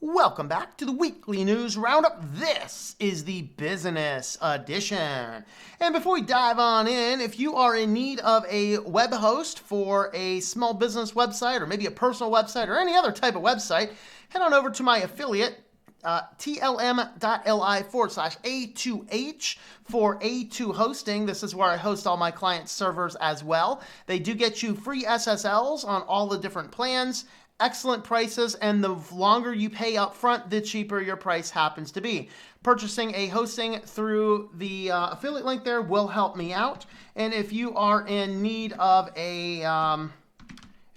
Welcome back to the weekly news roundup. This is the business edition. And before we dive on in, if you are in need of a web host for a small business website or maybe a personal website or any other type of website, head on over to my affiliate, tlm.li/A2H for A2 hosting. This is where I host all my clients' servers as well. They do get you free SSLs on all the different plans. Excellent prices, and the longer you pay up front, the cheaper your price happens to be. Purchasing a hosting through the affiliate link there will help me out. And if you are in need of a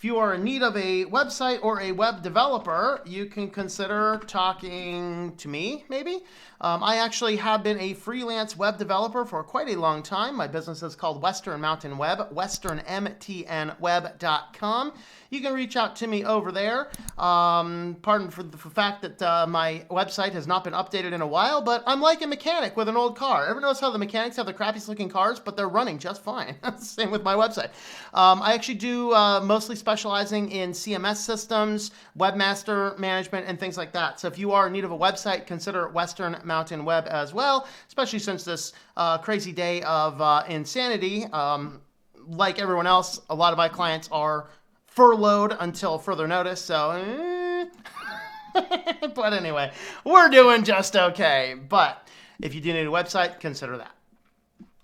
website or a web developer, you can consider talking to me, maybe. I actually have been a freelance web developer for quite a long time. My business is called Western Mountain Web, westernmtnweb.com. You can reach out to me over there. Pardon for the fact that my website has not been updated in a while, but I'm like a mechanic with an old car. Ever notice how the mechanics have the crappiest looking cars, but they're running just fine? Same with my website. I actually do mostly specializing in CMS systems, webmaster management, and things like that. So if you are in need of a website, consider Western Mountain Web as well, especially since this crazy day of insanity. Like everyone else, a lot of my clients are furloughed until further notice, so but anyway, we're doing just okay. But if you do need a website, consider that.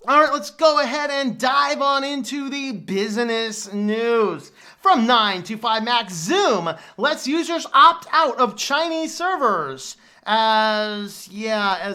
All right, let's go ahead and dive on into the business news. From 9 to 5 Max, Zoom lets users opt out of Chinese servers as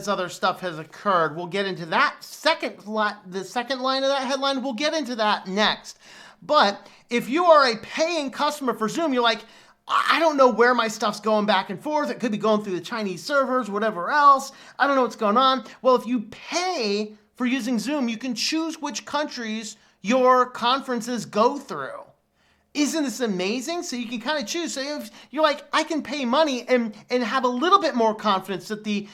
other stuff has occurred. We'll get into that the second line of that headline. We'll get into that next. But if you are a paying customer for Zoom, you're like, I don't know where my stuff's going back and forth. It could be going through the Chinese servers, whatever else. I don't know what's going on. Well, if you pay for using Zoom, you can choose which countries your conferences go through. Isn't this amazing? So you can kind of choose. So if you're like, I can pay money and have a little bit more confidence that the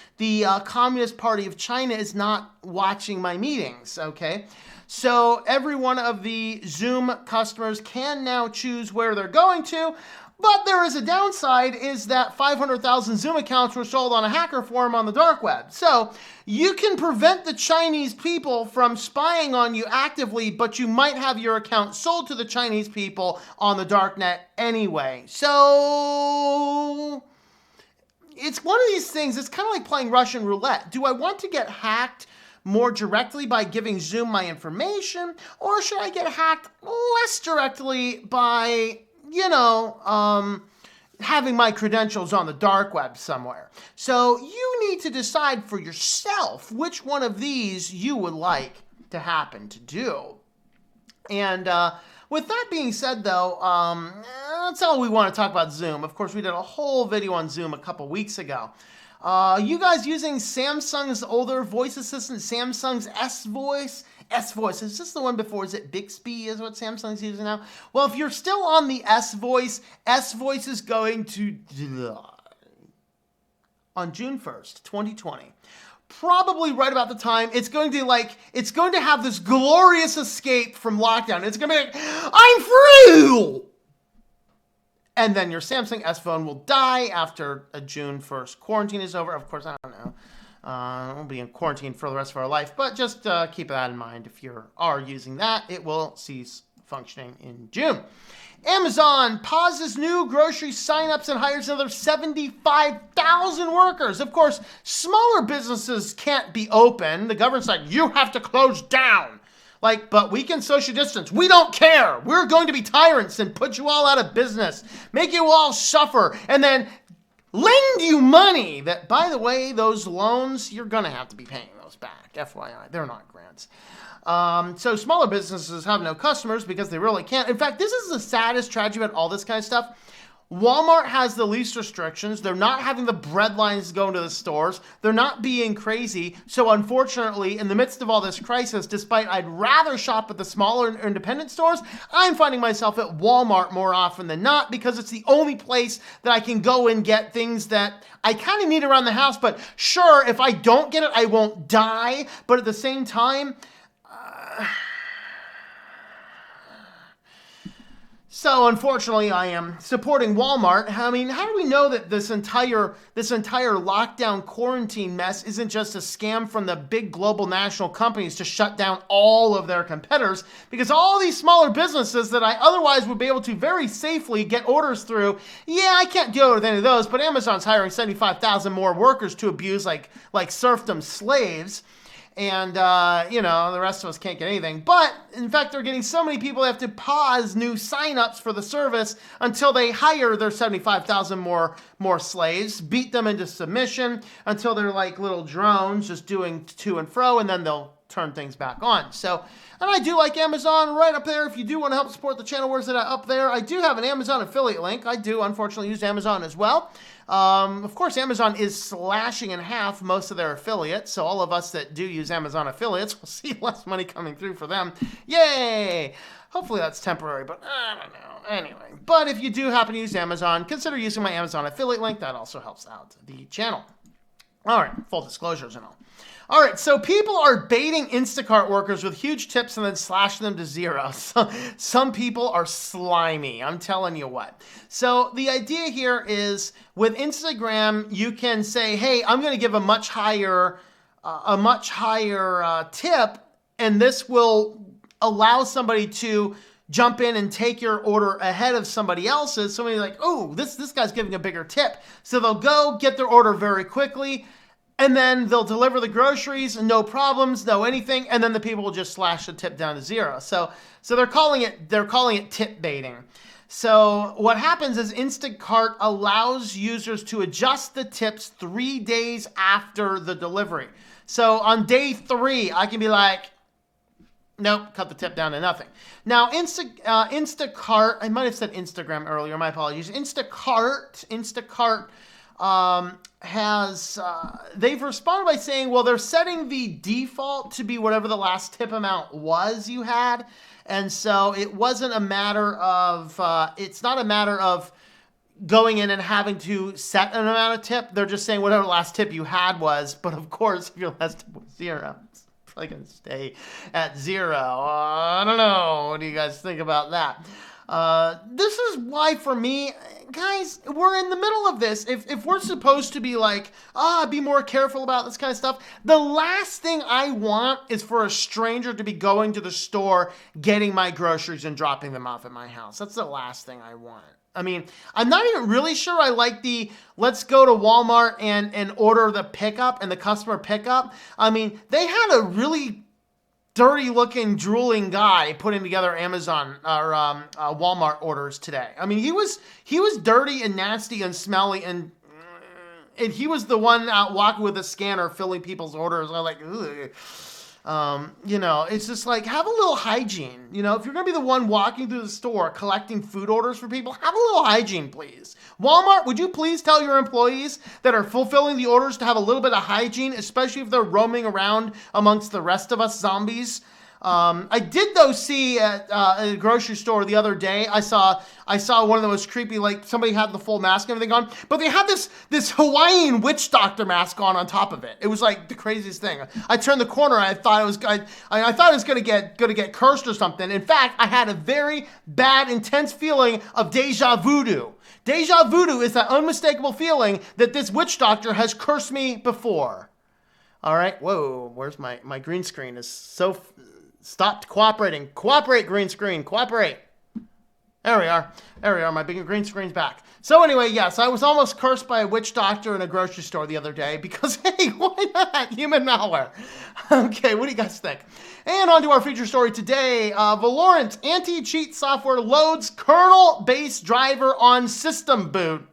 Communist Party of China is not watching my meetings, okay? So every one of the Zoom customers can now choose where they're going to, but there is a downside, is that 500,000 Zoom accounts were sold on a hacker forum on the dark web. So you can prevent the Chinese people from spying on you actively, but you might have your account sold to the Chinese people on the darknet anyway. So it's one of these things, it's kind of like playing Russian roulette. Do I want to get hacked more directly by giving Zoom my information, or should I get hacked less directly by, having my credentials on the dark web somewhere? So you need to decide for yourself which one of these you would like to happen to do. And with that being said, though, that's all we want to talk about Zoom. Of course, we did a whole video on Zoom a couple weeks ago. You guys using Samsung's older voice assistant, Samsung's S-Voice? S-Voice, is this the one before? Is it Bixby is what Samsung's using now? Well, if you're still on the S-Voice is going to on June 1st, 2020. Probably right about the time it's going to have this glorious escape from lockdown. It's going to be like, I'm free! And then your Samsung S phone will die after a June 1st quarantine is over. Of course, I don't know. We'll be in quarantine for the rest of our life, but just keep that in mind. If you are using that, it will cease functioning in June. Amazon pauses new grocery signups and hires another 75,000 workers. Of course, smaller businesses can't be open. The government's like, you have to close down. But we can social distance. We don't care. We're going to be tyrants and put you all out of business, make you all suffer, and then lend you money that, by the way, those loans, you're going to have to be paying those back. FYI, they're not grants. So smaller businesses have no customers because they really can't. In fact, this is the saddest tragedy about all this kind of stuff. Walmart has the least restrictions. They're not having the bread lines go into the stores. They're not being crazy. So unfortunately, in the midst of all this crisis, despite I'd rather shop at the smaller independent stores, I'm finding myself at Walmart more often than not because it's the only place that I can go and get things that I kind of need around the house. But sure, if I don't get it, I won't die. But at the same time, So unfortunately, I am supporting Walmart. I mean, how do we know that this entire lockdown quarantine mess isn't just a scam from the big global national companies to shut down all of their competitors? Because all these smaller businesses that I otherwise would be able to very safely get orders through, yeah, I can't deal with any of those. But Amazon's hiring 75,000 more workers to abuse like serfdom slaves. And, the rest of us can't get anything. But, in fact, they're getting so many people they have to pause new signups for the service until they hire their 75,000 more slaves, beat them into submission until they're like little drones just doing to and fro, and then they'll turn things back on. So, and I do like Amazon right up there. If you do want to help support the channel, where's it at? Up there? I do have an Amazon affiliate link. I do, unfortunately, use Amazon as well. Of course, Amazon is slashing in half most of their affiliates, so all of us that do use Amazon affiliates will see less money coming through for them. Yay! Hopefully that's temporary, but I don't know. Anyway, but if you do happen to use Amazon, consider using my Amazon affiliate link. That also helps out the channel. All right, full disclosures and all. All right, so people are baiting Instacart workers with huge tips and then slashing them to zero. So some people are slimy, I'm telling you what. So the idea here is with Instagram, you can say, hey, I'm going to give a much higher tip, and this will allow somebody to jump in and take your order ahead of somebody else's. Somebody's like, oh, this guy's giving a bigger tip. So they'll go get their order very quickly, and then they'll deliver the groceries, no problems, no anything, and then the people will just slash the tip down to zero. So they're calling it tip baiting. So what happens is Instacart allows users to adjust the tips 3 days after the delivery. So on day 3, I can be like, nope, cut the tip down to nothing. Now, Instacart, I might have said Instagram earlier, my apologies. Instacart they've responded by saying, well, they're setting the default to be whatever the last tip amount was you had. And so it wasn't a matter of, it's not a matter of going in and having to set an amount of tip. They're just saying whatever the last tip you had was. But of course, if your last tip was zero, it's probably going to stay at zero. I don't know. What do you guys think about that? This is why, for me, guys, we're in the middle of this. If we're supposed to be like, be more careful about this kind of stuff, the last thing I want is for a stranger to be going to the store, getting my groceries and dropping them off at my house. That's the last thing I want. I mean, I'm not even really sure I like the let's go to Walmart and order the pickup and the customer pickup. I mean, they had a really dirty looking, drooling guy putting together Amazon or Walmart orders today. I mean, he was dirty and nasty and smelly, and he was the one out walking with a scanner filling people's orders. I'm like, ugh. It's just like, have a little hygiene. If you're going to be the one walking through the store collecting food orders for people, have a little hygiene, please. Walmart, would you please tell your employees that are fulfilling the orders to have a little bit of hygiene, especially if they're roaming around amongst the rest of us zombies? I did though see at a grocery store the other day, I saw one of the most creepy, like somebody had the full mask and everything on, but they had this Hawaiian witch doctor mask on top of it. It was like the craziest thing. I turned the corner and I thought it was gonna get cursed or something. In fact, I had a very bad, intense feeling of deja voodoo. Deja voodoo is that unmistakable feeling that this witch doctor has cursed me before. All right, whoa, where's my green screen is so stopped cooperating. Cooperate, green screen, cooperate. There we are. My big green screen's back. So anyway, yes, I was almost cursed by a witch doctor in a grocery store the other day because, hey, why not? Human malware. Okay, what do you guys think? And on to our feature story today. Valorant anti-cheat software loads kernel-based driver on system boot.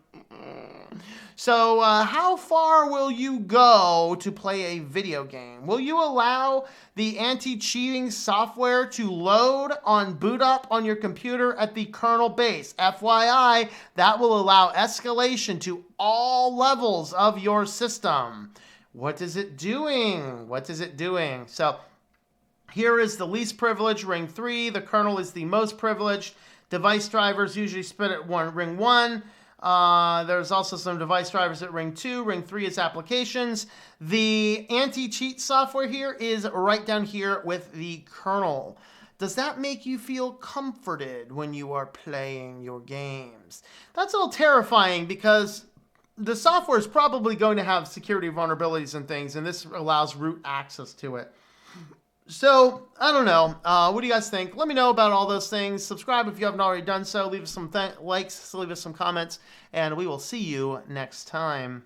So how far will you go to play a video game? Will you allow the anti-cheating software to load on boot up on your computer at the kernel base? FYI, that will allow escalation to all levels of your system. What is it doing? So here is the least privileged, ring 3. The kernel is the most privileged. Device drivers usually split at ring 1. There's also some device drivers at ring 2. Ring 3 is applications. The anti-cheat software here is right down here with the kernel. does that make you feel comforted when you are playing your games? That's a little terrifying because the software is probably going to have security vulnerabilities and things, and this allows root access to it. So, I don't know. What do you guys think? Let me know about all those things. Subscribe if you haven't already done so. Leave us some likes, leave us some comments, and we will see you next time.